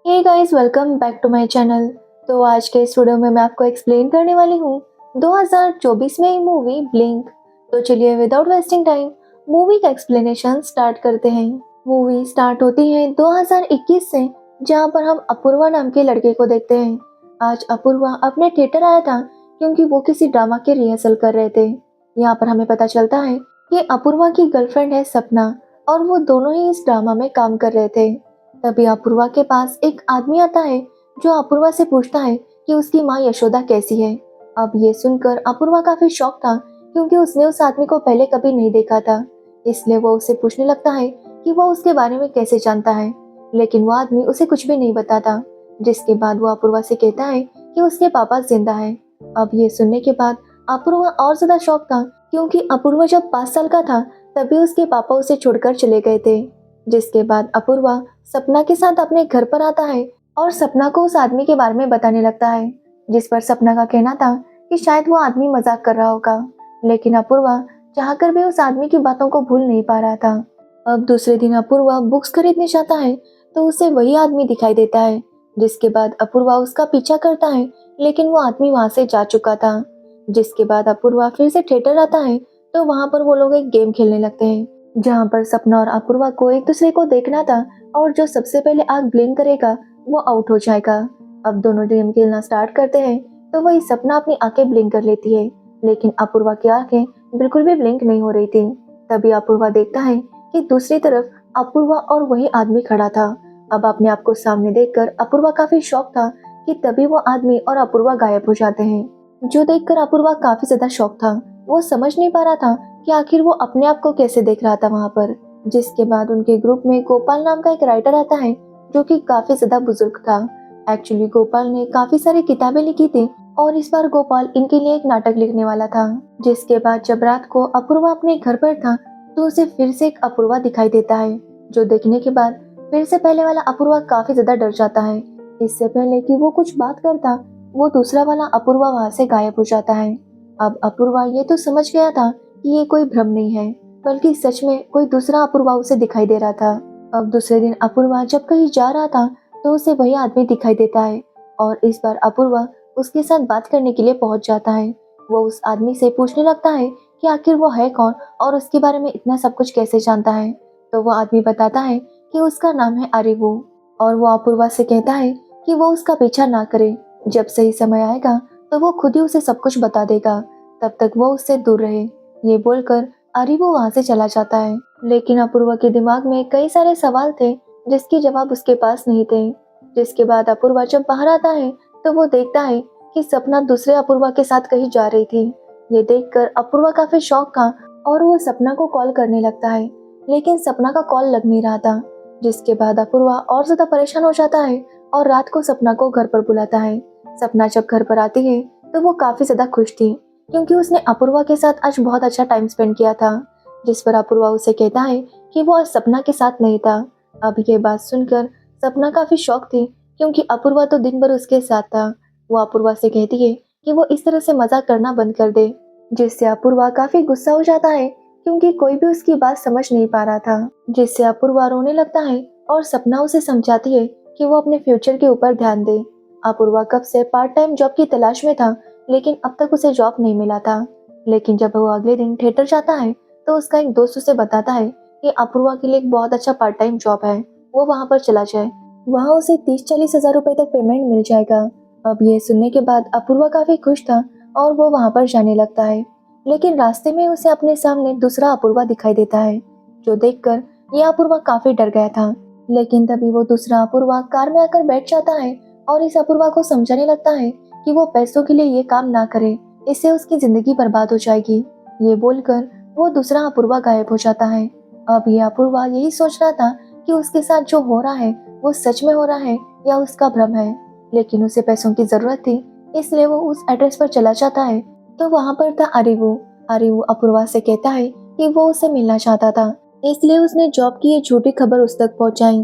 Hey guys, welcome back to my channel. तो आज के इस वीडियो में मैं आपको एक्सप्लेन करने वाली हूँ 2024 में मूवी ब्लिंक। तो चलिए विदाउट वेस्टिंग टाइम मूवी का एक्सप्लेनेशन स्टार्ट करते हैं। मूवी स्टार्ट होती है 2021 से, जहाँ पर हम अपूर्वा नाम के लड़के को देखते हैं। आज अपूर्वा अपने थिएटर आया था क्योंकि वो किसी ड्रामा के रिहर्सल कर रहे थे। यहाँ पर हमें पता चलता है कि अपूर्वा की गर्लफ्रेंड है सपना, और वो दोनों ही इस ड्रामा में काम कर रहे थे। तभी अपूर्वा के पास एक आदमी आता है जो अपूर्वा से पूछता है कि उसकी माँ यशोदा कैसी है। अब ये सुनकर अपूर्वा काफी शॉक था क्योंकि उसने उस आदमी को पहले कभी नहीं देखा था। इसलिए वो उससे पूछने लगता है कि वो उसके बारे में कैसे जानता है, लेकिन वो आदमी उसे कुछ भी नहीं बताता। जिसके बाद वो अपूर्वा से कहता है कि उसके पापा जिंदा है। अब ये सुनने के बाद अपूर्वा और ज्यादा शॉक था क्योंकि अपूर्वा जब 5 साल का था तभी उसके पापा उसे छोड़कर चले गए थे। जिसके बाद अपूर्वा सपना के साथ अपने घर पर आता है और सपना को उस आदमी के बारे में बताने लगता है, जिस पर सपना का कहना था कि शायद वो आदमी मजाक कर रहा होगा। लेकिन अपूर्वा चाहकर भी उस आदमी की बातों को भूल नहीं पा रहा था। अब दूसरे दिन अपूर्वा बुक्स खरीदने जाता है तो उसे वही आदमी दिखाई देता है। जिसके बाद अपूर्वा उसका पीछा करता है, लेकिन वो आदमी वहां से जा चुका था। जिसके बाद अपूर्वा फिर से थिएटर आता है तो वहां पर वो लोग एक गेम खेलने लगते हैं, जहाँ पर सपना और अपूर्वा को एक दूसरे को देखना था और जो सबसे पहले आग ब्लिंक करेगा वो आउट हो जाएगा। अब दोनों गेम खेलना स्टार्ट करते हैं तो वही सपना अपनी आंखें ब्लिंक कर लेती है, लेकिन अपूर्वा की आंखें बिल्कुल भी ब्लिंक नहीं हो रही थी। तभी अपूर्वा देखता है कि दूसरी तरफ अपूर्वा और वही आदमी खड़ा था। अब अपने आप को सामने देखकर अपूर्वा काफी शॉक था कि तभी वो आदमी और अपूर्वा गायब हो जाते हैं। जो देखकर अपूर्वा काफी ज्यादा शॉक था। वो समझ नहीं पा रहा था कि आखिर वो अपने आप को कैसे देख रहा था वहां पर। जिसके बाद उनके ग्रुप में गोपाल नाम का एक राइटर आता है जो कि काफी ज्यादा बुजुर्ग था। एक्चुअली गोपाल ने काफी सारी किताबें लिखी थी और इस बार गोपाल इनके लिए एक नाटक लिखने वाला था। जिसके बाद जब रात को अपूर्वा अपने घर पर था तो उसे फिर से एक अपूर्वा दिखाई देता है, जो देखने के बाद फिर से पहले वाला अपूर्वा काफी ज्यादा डर जाता है। इससे पहले कि वो कुछ बात करता, वो दूसरा वाला अपूर्वा वहां से गायब हो जाता है। अब अपूर्वा ये तो समझ गया था कि ये कोई भ्रम नहीं है, बल्कि सच में कोई दूसरा अपूर्वा उसे दिखाई दे रहा था। अब दूसरे दिन अपूर्वा जब कहीं जा रहा था तो उसे वही आदमी दिखाई देता है, और इस बार अपूर्वा उसके साथ बात करने के लिए पहुंच जाता है। वो उस आदमी से पूछने लगता है कि आखिर वो है कौन और उसके बारे में इतना सब कुछ कैसे जानता है। तो वो आदमी बताता है कि उसका नाम है अरीवू, और वो अपूर्वा से कहता है कि वो उसका पीछा ना करे। जब सही समय आएगा तो वो खुद ही उसे सब कुछ बता देगा, तब तक वो उससे दूर रहे। ये बोलकर अरीवू वहां से चला जाता है। लेकिन अपूर्वा के दिमाग में कई सारे सवाल थे जिसके जवाब उसके पास नहीं थे। जिसके बाद अपूर्वा जब बाहर आता है तो वो देखता है कि सपना दूसरे अपूर्वा के साथ कहीं जा रही थी। ये देखकर अपूर्वा काफी शॉक था और वो सपना को कॉल करने लगता है, लेकिन सपना का कॉल लग नहीं रहा था। जिसके बाद अपूर्वा और ज्यादा परेशान हो जाता है और रात को सपना को घर पर बुलाता है। सपना जब घर पर आती है तो वो काफी ज्यादा खुश थी क्योंकि उसने अपूर्वा के साथ आज बहुत अच्छा टाइम स्पेंड किया था। जिस पर अपूर्वा उसे कहता है कि वो आज सपना के साथ नहीं था। अब ये बात सुनकर सपना काफी शॉक थी क्योंकि अपूर्वा तो दिन भर उसके साथ था। वो अपूर्वा से कहती है कि वो इस तरह से मजाक करना बंद कर दे, जिससे अपूर्वा काफी गुस्सा हो जाता है क्योंकि कोई भी उसकी बात समझ नहीं पा रहा था। जिससे अपूर्वा रोने लगता है और सपना उसे समझाती है कि वो अपने फ्यूचर के ऊपर ध्यान दे। अपूर्वा कब से पार्ट टाइम जॉब की तलाश में था, लेकिन अब तक उसे जॉब नहीं मिला था। लेकिन जब वो अगले दिन थिएटर जाता है तो उसका एक दोस्त उसे बताता है कि अपूर्वा के लिए एक बहुत अच्छा पार्ट टाइम जॉब है, वो वहां पर चला जाए। वहां उसे 30-40 हजार रुपए तक पेमेंट मिल जाएगा। अब ये सुनने के बाद अपूर्वा काफी खुश था और वो वहां पर जाने लगता है। लेकिन रास्ते में उसे अपने सामने दूसरा अपूर्वा दिखाई देता है, जो देखकर ये अपूर्वा काफी डर गया था। लेकिन तभी वो दूसरा अपूर्वा कार में आकर बैठ जाता है और इस अपूर्वा को समझाने लगता है कि वो पैसों के लिए ये काम ना करे, इससे उसकी जिंदगी बर्बाद हो जाएगी। ये बोलकर वो दूसरा अपूर्वा गायब हो जाता है। अब ये अपूर्वा यही सोच रहा था कि उसके साथ जो हो रहा है वो सच में हो रहा है या उसका भ्रम है, लेकिन उसे पैसों की जरूरत थी, इसलिए वो उस एड्रेस पर चला जाता है। तो वहां पर था अरीवू। अरीवू अपूर्वा से कहता है कि वो उसे मिलना चाहता था, इसलिए उसने जॉब की ये झूठी खबर उस तक पहुंचाई।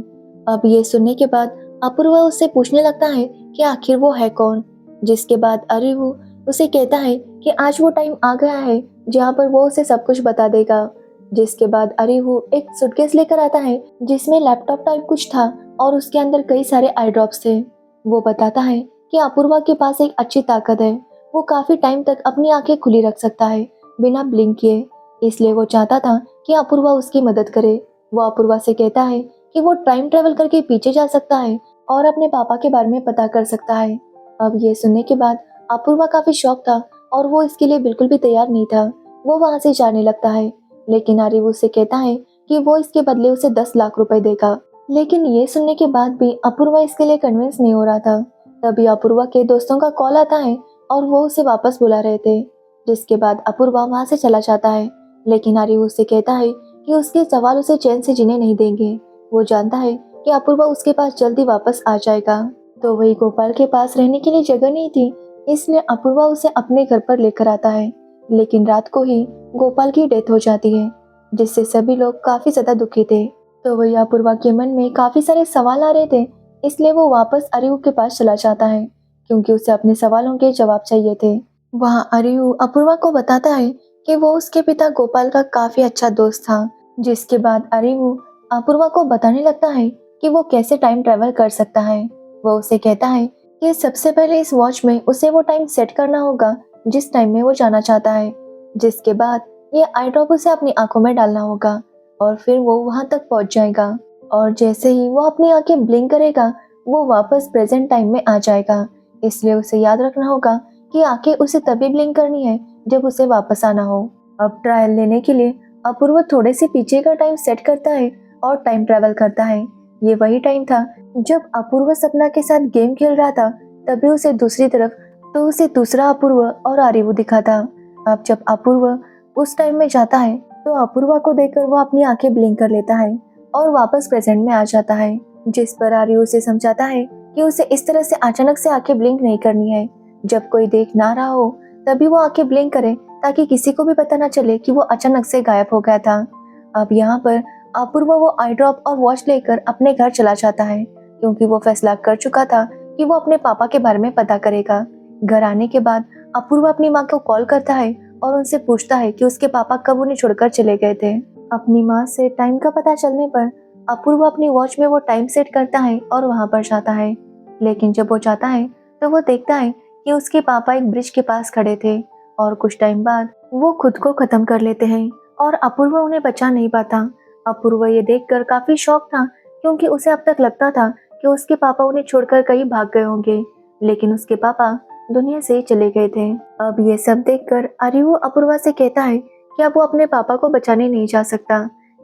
अब ये सुनने के बाद अपूर्वा उससे पूछने लगता है कि आखिर वो है कौन। जिसके बाद अरीवू उसे कहता है कि आज वो टाइम आ गया है जहाँ पर वो उसे सब कुछ बता देगा। जिसके बाद अरीवू एक सूटकेस लेकर आता है जिसमें लैपटॉप टाइप कुछ था और उसके अंदर कई सारे आई ड्रॉप्स थे। वो बताता है कि अपूर्वा के पास एक अच्छी ताकत है, वो काफी टाइम तक अपनी आंखें खुली रख सकता है बिना ब्लिंक किए। इसलिए वो चाहता था कि अपूर्वा उसकी मदद करे। वो अपूर्वा से कहता है कि वो टाइम ट्रेवल करके पीछे जा सकता है और अपने पापा के बारे में पता कर सकता है। अब ये सुनने के बाद अपूर्वा काफी शॉक था और वो इसके लिए बिल्कुल भी तैयार नहीं था। वो वहां से जाने लगता है, लेकिन आरिव उससे कहता है कि वो इसके बदले उसे 10 लाख रुपए देगा। लेकिन ये सुनने के बाद भी अपूर्वा इसके लिए कन्विंस नहीं हो रहा था। तभी अपूर्वा के दोस्तों का कॉल आता है और वो उसे वापस बुला रहे थे, जिसके बाद अपूर्वा वहां से चला जाता है। लेकिन आरिव उससे कहता है कि उसके सवाल उसे चैन से जीने नहीं देंगे। वो जानता है कि अपूर्वा उसके पास जल्दी वापस आ जाएगा। तो वही गोपाल के पास रहने के लिए जगह नहीं थी, इसलिए अपूर्वा उसे अपने घर पर लेकर आता है। लेकिन रात को ही गोपाल की डेथ हो जाती है, जिससे सभी लोग काफी ज्यादा दुखी थे। तो वही अपूर्वा के मन में काफी सारे सवाल आ रहे थे, इसलिए वो वापस अरियू के पास चला जाता है, क्योंकि उसे अपने सवालों के जवाब चाहिए थे। वहाँ अरियू अपूर्वा को बताता है कि वो उसके पिता गोपाल का काफी अच्छा दोस्त था। जिसके बाद अरियू अपूर्वा को बताने लगता है कि वो कैसे टाइम ट्रेवल कर सकता है। वो उसे कहता है कि सबसे पहले इस वॉच में उसे वो टाइम सेट करना होगा जिस टाइम में वो जाना चाहता है। जिसके बाद ये आई ड्रॉप उसे अपनी आंखों में डालना होगा और फिर वो वहां तक पहुंच जाएगा। और जैसे ही वो अपनी आंखें ब्लिंक करेगा, वो वापस प्रेजेंट टाइम में आ जाएगा। इसलिए उसे याद रखना होगा कि आंखें उसे तभी ब्लिंक करनी है जब उसे वापस आना हो। अब ट्रायल लेने के लिए अपूर्व थोड़े से पीछे का टाइम सेट करता है और टाइम ट्रेवल करता है। ये वही टाइम था जब अपूर्व सपना के साथ गेम खेल रहा था। तभी उसे दूसरी तरफ तो उसे दूसरा अपूर्व और आरिवु दिखा था। अब जब अपूर्व उस टाइम में जाता है तो अपूर्वा को देखकर वो अपनी आंखें ब्लिंक कर लेता है और वापस प्रेजेंट में आ जाता है। जिस पर आरिवु उसे समझाता है कि उसे इस तरह से अचानक से आंखें ब्लिंक नहीं करनी है। जब कोई देख ना रहा हो तभी वो आंखें ब्लिंक करे, ताकि किसी को भी पता ना चले कि वो अचानक से गायब हो गया था। अब यहाँ पर अपूर्व वो आई ड्रॉप और वॉच लेकर अपने घर चला जाता है, क्योंकि वो फैसला कर चुका था कि वो अपने पापा के बारे में पता करेगा। घर आने के बाद अपूर्व अपनी माँ को कॉल करता है और उनसे पूछता है कि उसके पापा कब उन्हें छोड़कर चले गए थे। अपनी माँ से टाइम का पता चलने पर अपूर्व अपनी वॉच में वो टाइम सेट करता है और वहां पर जाता है। लेकिन जब वो जाता है तो वो देखता है कि उसके पापा एक ब्रिज के पास खड़े थे और कुछ टाइम बाद वो खुद को खत्म कर लेते हैं और अपूर्व उन्हें बचा नहीं पाता। अपूर्व ये देखकर काफी शॉक था, क्योंकि उसे अब तक लगता था कि उसके पापा उन्हें छोड़कर कहीं भाग गए होंगे, लेकिन उसके पापा दुनिया से चले गए थे। अब ये सब देखकर अरिवु अपूर्वा से कहता है कि अब वो अपने पापा को बचाने नहीं जा सकता,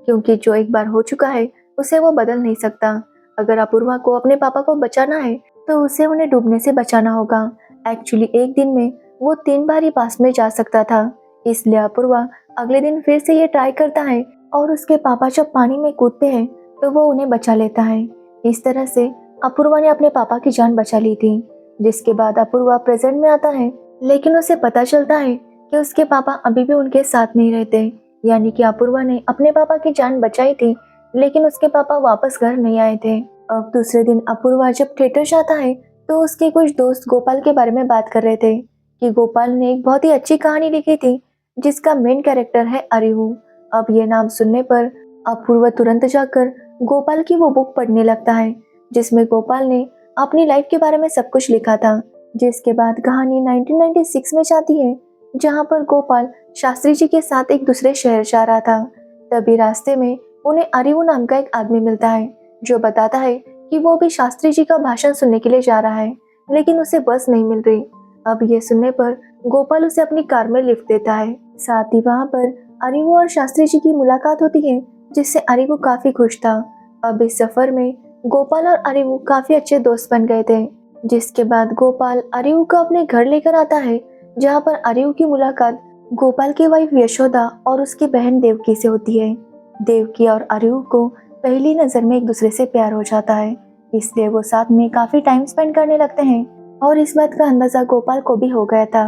क्योंकि जो एक बार हो चुका है उसे वो बदल नहीं सकता। अगर अपूर्वा को अपने पापा को बचाना है तो उसे उन्हें डूबने से बचाना होगा। एक्चुअली एक दिन में वो 3 बार ही पास में जा सकता था, इसलिए अपूर्वा अगले दिन फिर से ये ट्राई करता है और उसके पापा जब पानी में कूदते हैं तो वो उन्हें बचा लेता है। इस तरह से अपूर्वा ने अपने पापा की जान बचा ली थी। जिसके बाद अपूर्वा प्रेजेंट में आता है, लेकिन उसे पता चलता है कि उसके पापा अभी भी उनके साथ नहीं रहते। यानी कि अपूर्वा ने अपने पापा की जान बचाई थी, लेकिन उसके पापा वापस घर नहीं आए थे। अब दूसरे दिन अपूर्वा जब थिएटर जाता है तो उसके कुछ दोस्त गोपाल के बारे में बात कर रहे थे कि गोपाल ने एक बहुत ही अच्छी कहानी लिखी थी जिसका मेन कैरेक्टर है अरिहु। अब ये नाम सुनने पर अपूर्व तुरंत जाकर गोपाल की वो बुक पढ़ने लगता है, जिसमें गोपाल ने अपनी लाइफ के बारे में सब कुछ लिखा था। जिसके बाद कहानी 1996 में जाती है, जहां पर गोपाल शास्त्री जी के साथ एक दूसरे शहर जा रहा था। तभी रास्ते में उन्हें अरिवु नाम का एक आदमी मिलता है, जो बताता है कि वो भी शास्त्री जी का भाषण सुनने के लिए जा रहा है, लेकिन उसे बस नहीं मिल रही। अब ये सुनने पर गोपाल उसे अपनी कार में लिफ्ट देता है। साथ ही वहाँ पर अरिवु और शास्त्री जी की मुलाकात होती है, जिससे अरिवु काफी खुश था। अब इस सफर में गोपाल और अरिवु काफी अच्छे दोस्त बन गए थे। जिसके बाद गोपाल अरिवु को अपने घर लेकर आता है, जहाँ पर अरिवु की मुलाकात गोपाल की वाइफ यशोदा और उसकी बहन देवकी से होती है। देवकी और अरिवु को पहली नजर में एक दूसरे से प्यार हो जाता है, इसलिए वो साथ में काफी टाइम स्पेंड करने लगते हैं और इस बात का अंदाजा गोपाल को भी हो गया था।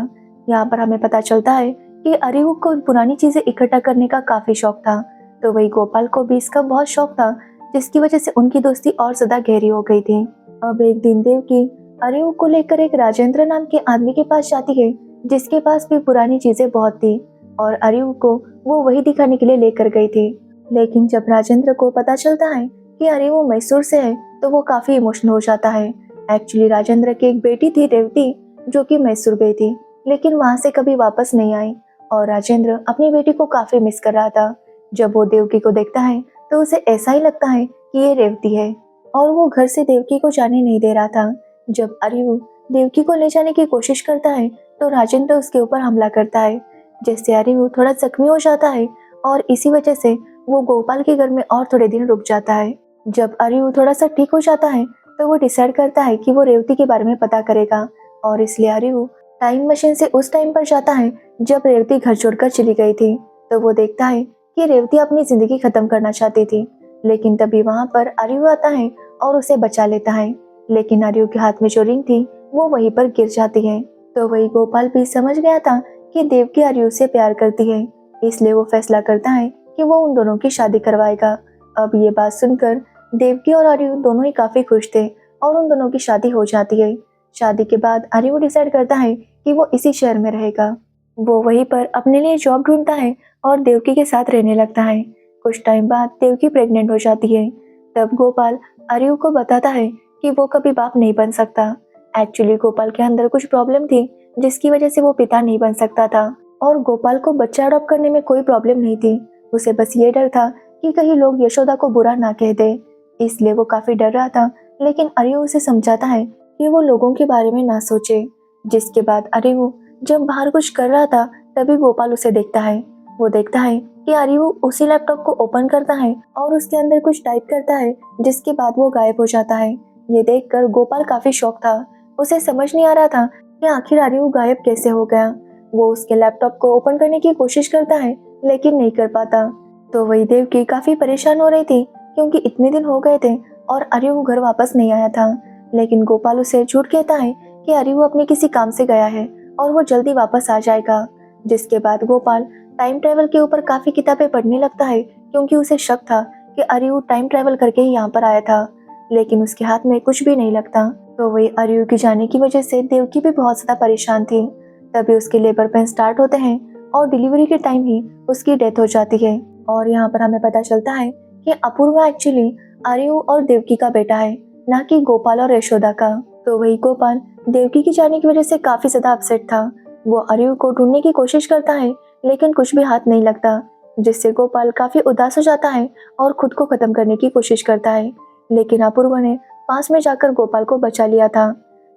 यहाँ पर हमें पता चलता है कि अरिवु को पुरानी चीजें इकट्ठा करने का काफी शौक था, तो वही गोपाल को भी इसका बहुत शौक था, जिसकी वजह से उनकी दोस्ती और ज्यादा गहरी हो गई थी। अब एक दिन देवकी अरिवु को लेकर एक राजेंद्र नाम के आदमी के पास जाती है, जिसके पास भी पुरानी चीजें बहुत थी और अरिवु को वो वही दिखाने के लिए लेकर गई थी। लेकिन जब राजेंद्र को पता चलता है कि अरे वो मैसूर से है तो वो काफ़ी इमोशनल हो जाता है। एक्चुअली राजेंद्र की एक बेटी थी रेवती, जो कि मैसूर गई थी लेकिन वहाँ से कभी वापस नहीं आई, और राजेंद्र अपनी बेटी को काफ़ी मिस कर रहा था। जब वो देवकी को देखता है तो उसे ऐसा ही लगता है कि ये रेवती है, और वो घर से देवकी को जाने नहीं दे रहा था। जब अरियू देवकी को ले जाने की कोशिश करता है तो राजेंद्र उसके ऊपर हमला करता है, जिससे अरियू थोड़ा जख्मी हो जाता है, और इसी वजह से वो गोपाल के घर में और थोड़े दिन रुक जाता है। जब अरियू थोड़ा सा ठीक हो जाता है तो वो डिसाइड करता है कि वो रेवती के बारे में पता करेगा, और इसलिए अरियू टाइम मशीन से उस टाइम पर जाता है जब रेवती घर छोड़कर चली गई थी। तो वो देखता है कि रेवती अपनी जिंदगी खत्म करना चाहती थी, लेकिन तभी वहां पर अरियू आता है और उसे बचा लेता है। लेकिन अरियू के हाथ में जो रिंग थी वो वहीं पर गिर जाती है। तो वही गोपाल भी समझ गया था कि देवकी अरियू से प्यार करती है, इसलिए वो फैसला करता है कि वो उन दोनों की शादी करवाएगा। अब ये बात सुनकर देवकी और अरियू दोनों ही काफी खुश थे, और उन दोनों की शादी हो जाती है। शादी के बाद अरियू डिसाइड करता है कि वो इसी शहर में रहेगा। वो वहीं पर अपने लिए जॉब ढूंढता है और देवकी के साथ रहने लगता है। कुछ टाइम बाद देवकी प्रेग्नेंट हो जाती है। तब गोपाल अरियू को बताता है कि वो कभी बाप नहीं बन सकता। एक्चुअली गोपाल के अंदर कुछ प्रॉब्लम थी जिसकी वजह से वो पिता नहीं बन सकता था, और गोपाल को बच्चा अडॉप्ट करने में कोई प्रॉब्लम नहीं थी। उसे बस ये डर था कि कहीं लोग यशोदा को बुरा ना कह दे, इसलिए वो काफी डर रहा था। लेकिन अरियू उसे समझाता है कि वो लोगों के बारे में ना सोचे। जिसके बाद अरियू जब बाहर कुछ कर रहा था तभी गोपाल उसे देखता है। वो देखता है कि अरियू उसी लैपटॉप को ओपन करता है और उसके अंदर कुछ टाइप करता है, जिसके बाद वो गायब हो जाता है। ये देखकर गोपाल काफी शॉक था। उसे समझ नहीं आ रहा था कि आखिर अरियू गायब कैसे हो गया। वो उसके लैपटॉप को ओपन करने की कोशिश करता है लेकिन नहीं कर पाता। तो वही देवकी काफी परेशान हो रही थी क्योंकि इतने दिन हो गए थे और अरियू घर वापस नहीं आया था। लेकिन गोपाल उसे झूठ कहता है कि अरियू अपने किसी काम से गया है और वो जल्दी वापस आ जाएगा। जिसके बाद गोपाल टाइम ट्रेवल के ऊपर काफी किताबें पढ़ने लगता है क्योंकि उसे शक था कि अरियू टाइम ट्रेवल करके ही यहाँ पर आया था, लेकिन उसके हाथ में कुछ भी नहीं लगता। तो वही अरियू के जाने की वजह से देवकी भी बहुत ज्यादा परेशान थी। तभी उसके लेबर पेन स्टार्ट होते हैं और डिलीवरी के टाइम ही उसकी डेथ हो जाती है। और यहाँ पर हमें पता चलता है कि अपूर्वा एक्चुअली अरियू और देवकी का बेटा है, ना कि गोपाल और यशोदा का। तो वही गोपाल देवकी के जाने की वजह से काफी ज्यादा अपसेट था। वो अरियू को ढूंढने की कोशिश करता है लेकिन कुछ भी हाथ नहीं लगता, जिससे गोपाल काफी उदास हो जाता है और खुद को खत्म करने की कोशिश करता है। लेकिन अपूर्वा ने पास में जाकर गोपाल को बचा लिया था।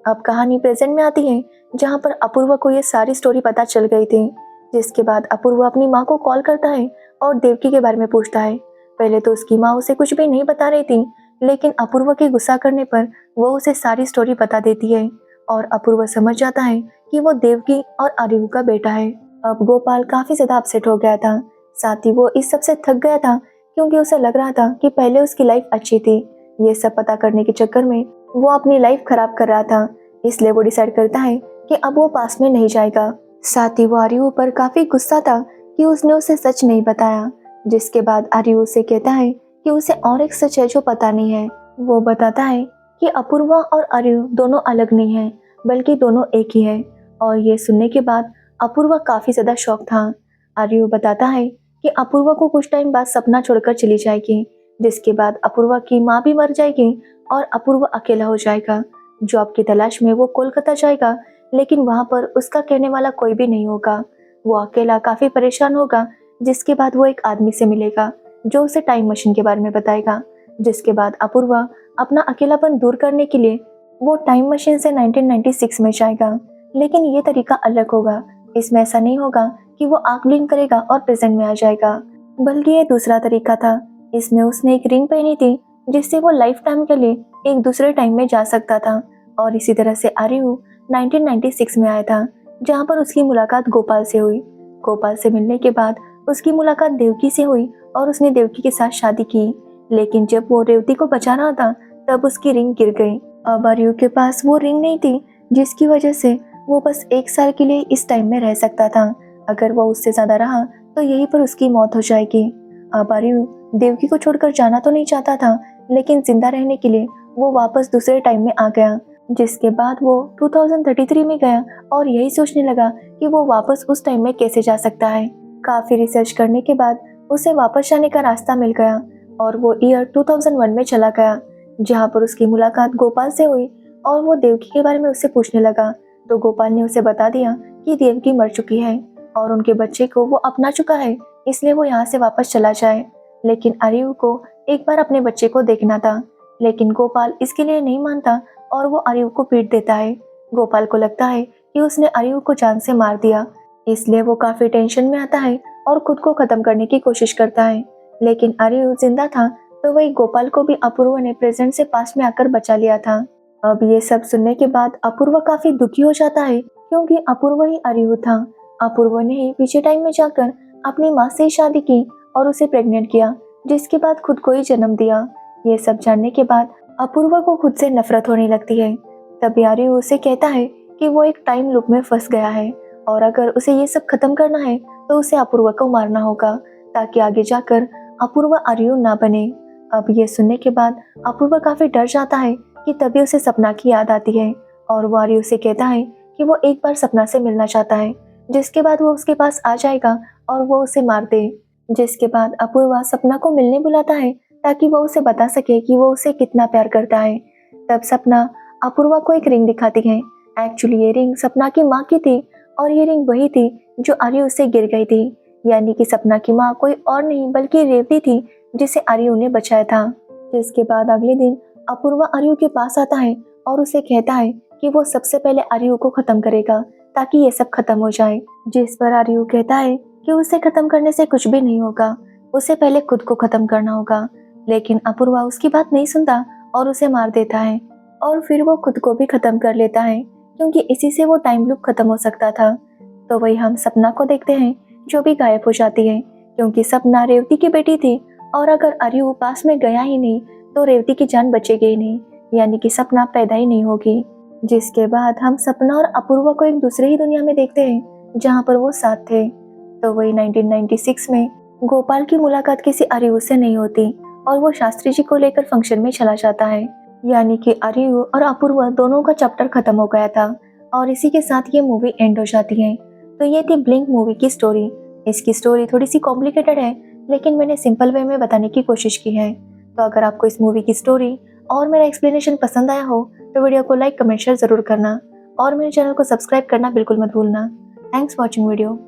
अब कहानी प्रेजेंट में आती है जहाँ पर अपूर्वा को ये सारी स्टोरी पता चल गई थी। जिसके बाद अपूर्वा अपनी माँ को कॉल करता है और देवकी के बारे में पूछता है। पहले तो उसकी माँ उसे कुछ भी नहीं बता रही थी, लेकिन अपूर्वा के गुस्सा करने पर वो उसे सारी स्टोरी बता देती है, और अपूर्वा समझ जाता है कि वो देवकी और अरियू का बेटा है। अब गोपाल काफी ज्यादा अपसेट हो गया था, साथ ही वो इस सब से थक गया था क्योंकि उसे लग रहा था कि पहले उसकी लाइफ अच्छी थी। ये सब पता करने के चक्कर में वो अपनी लाइफ खराब कर रहा था, इसलिए वो डिसाइड करता है कि अब वो पास में नहीं जाएगा। साथ ही वो अरियू पर काफी गुस्सा था कि उसने उसे सच नहीं बताया। जिसके बाद अरियू उसे कहता है कि उसे और एक सच है जो पता नहीं है। वो बताता है कि अपूर्वा और अरियू दोनों अलग नहीं है, बल्कि दोनों एक ही है। और ये सुनने के बाद अपूर्वा काफी ज्यादा शॉक था। अरियू बताता है कि अपूर्वा को कुछ टाइम बाद सपना छोड़कर चली जाएगी, जिसके बाद अपूर्वा की माँ भी मर जाएगी और अपूर्वा अकेला हो जाएगा। जॉब की तलाश में वो कोलकाता जाएगा, लेकिन वहां पर उसका कहने वाला कोई भी नहीं होगा। वो अकेला काफी परेशान होगा। जिसके बाद वो एक आदमी से मिलेगा जो उसे टाइम मशीन के बारे में बताएगा। जिसके बाद अपूर्वा अपना अकेलापन दूर करने के लिए वो टाइम मशीन से 1996 में जाएगा, लेकिन ये तरीका अलग होगा। इसमें ऐसा नहीं होगा कि वो आंख ब्लिंक करेगा और प्रेजेंट में आ जाएगा, बल्कि ये दूसरा तरीका था। इसमें उसने एक रिंग पहनी थी जिससे वो लाइफ टाइम के लिए एक दूसरे टाइम में जा सकता था। और इसी तरह से अरियू 1996 में आया था, जहाँ पर उसकी मुलाकात गोपाल से हुई। गोपाल से मिलने के बाद उसकी मुलाकात देवकी से हुई और उसने देवकी के साथ शादी की। लेकिन जब वो रेवती को बचा रहा था तब उसकी रिंग गिर गई। अब अरियू के पास वो रिंग नहीं थी, जिसकी वजह से वो बस 1 साल के लिए इस टाइम में रह सकता था। अगर वो उससे ज्यादा रहा तो यहीं पर उसकी मौत हो जाएगी। अब अरियू देवकी को छोड़कर जाना तो नहीं चाहता था, लेकिन जिंदा रहने के लिए वो वापस दूसरे टाइम में आ गया। जिसके बाद वो 2033 में गया और यही सोचने लगा कि वो वापस उस टाइम में कैसे जा सकता है। काफी रिसर्च करने के बाद उसे वापस जाने का रास्ता मिल गया और वो ईयर 2001 में चला गया, जहाँ पर उसकी मुलाकात गोपाल से हुई और वो देवकी के बारे में उससे पूछने लगा। तो गोपाल ने उसे बता दिया कि देवकी मर चुकी है और उनके बच्चे को वो अपना चुका है, इसलिए वो यहाँ से वापस चला जाए। लेकिन आर्यू को एक बार अपने बच्चे को देखना था, लेकिन गोपाल इसके लिए नहीं मानता और वो आर्यू को पीट देता है। गोपाल को लगता है कि उसने आर्यू को जान से मार दिया, इसलिए वो काफी टेंशन में आता है और खुद को खत्म करने की कोशिश करता है। लेकिन आर्यू जिंदा था, तो वही गोपाल को भी अपूर्व ने प्रेजेंट से पास्ट में आकर बचा लिया था। अब ये सब सुनने के बाद अपूर्व काफी दुखी हो जाता है, क्योंकि अपूर्व ही आर्यू था। अपूर्व ने ही पीछे टाइम में जाकर अपनी माँ से शादी की और उसे प्रेग्नेंट किया, जिसके बाद खुद को ही जन्म दिया। ये सब जानने के बाद अपूर्व को खुद से नफरत होने लगती है। तभी आर्यू उसे कहता है कि वो एक टाइम लूप में फंस गया है और अगर उसे ये सब खत्म करना है तो उसे अपूर्व को मारना होगा, ताकि आगे जाकर अपूर्व आर्यू ना बने। अब ये सुनने के बाद अपूर्व काफी डर जाता है कि तभी उसे सपना की याद आती है और वो आर्यू से कहता है कि वो एक बार सपना से मिलना चाहता है, जिसके बाद वो उसके पास आ जाएगा और वो उसे मार दे। जिसके बाद अपूर्वा सपना को मिलने बुलाता है ताकि वो उसे बता सके कि वो उसे कितना प्यार करता है। तब सपना अपूर्वा को एक रिंग दिखाती है। एक्चुअली ये रिंग सपना की माँ की थी और ये रिंग वही थी जो आर्यू से गिर गई थी, यानी कि सपना की माँ कोई और नहीं बल्कि रेवती थी, जिसे आर्यू ने बचाया था। जिसके बाद अगले दिन अपूर्वा आर्यू के पास आता है और उसे कहता है कि वो सबसे पहले आर्यू को खत्म करेगा ताकि ये सब खत्म हो जाए। जिस पर आर्यू कहता है कि उसे खत्म करने से कुछ भी नहीं होगा, उसे पहले खुद को खत्म करना होगा। लेकिन अपूर्वा उसकी बात नहीं सुनता और उसे मार देता है और फिर वो खुद को भी खत्म कर लेता है, क्योंकि इसी से वो टाइम लूप खत्म हो सकता था। तो वही हम सपना को देखते हैं, जो भी गायब हो जाती है, क्योंकि सपना रेवती की बेटी थी और अगर आर्यू पास में गया ही नहीं तो रेवती की जान बचेगी ही नहीं, यानी कि सपना पैदा ही नहीं होगी। जिसके बाद हम सपना और अपूर्वा को एक दूसरे ही दुनिया में देखते हैं, जहाँ पर वो साथ थे। तो वही 1996 में गोपाल की मुलाकात किसी आर्यू से नहीं होती और वो शास्त्री जी को लेकर फंक्शन में चला जाता है, यानी कि आर्यू और अपूर्वा दोनों का चैप्टर खत्म हो गया था और इसी के साथ ये मूवी एंड हो जाती है। तो ये थी ब्लिंक मूवी की स्टोरी। इसकी स्टोरी थोड़ी सी कॉम्प्लिकेटेड है, लेकिन मैंने सिंपल वे में बताने की कोशिश की है। तो अगर आपको इस मूवी की स्टोरी और मेरा एक्सप्लेनेशन पसंद आया हो तो वीडियो को लाइक कमेंट शेयर जरूर करना और मेरे चैनल को सब्सक्राइब करना बिल्कुल मत भूलना। Thanks for watching video.